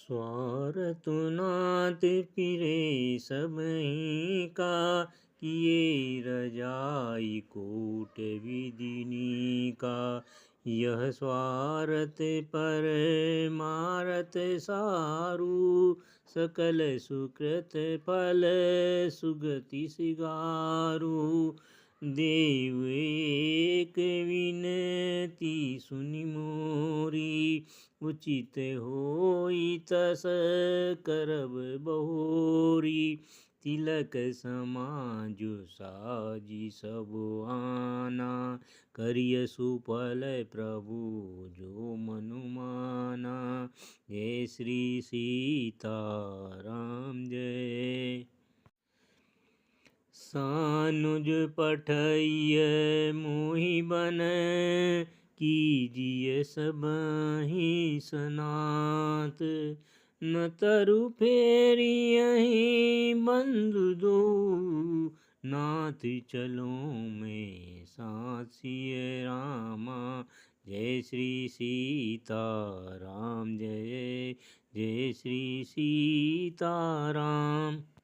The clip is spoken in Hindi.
स्वार्थ नाथ फिरे सबहीं का, किए रजाई कोट विदिनी का। यह स्वार्थ पर मारत सारू, सकल सुकृत फल सुगति सिगारू। देव एक विनती सुनि मोरी, उचित होई तस करब बहोरी। तिलक समाजु साजी सब आना, करिय सुफल प्रभु जो मनु माना। जय श्री सीताराम जय। सानुज पठइय मोहि बन, कीजिए सबहि सनाथ। न तरु फेरियहि बंधु दो, नाथ चलो में साथ सिय रामा। जय श्री सीताराम जय, जय श्री सीताराम।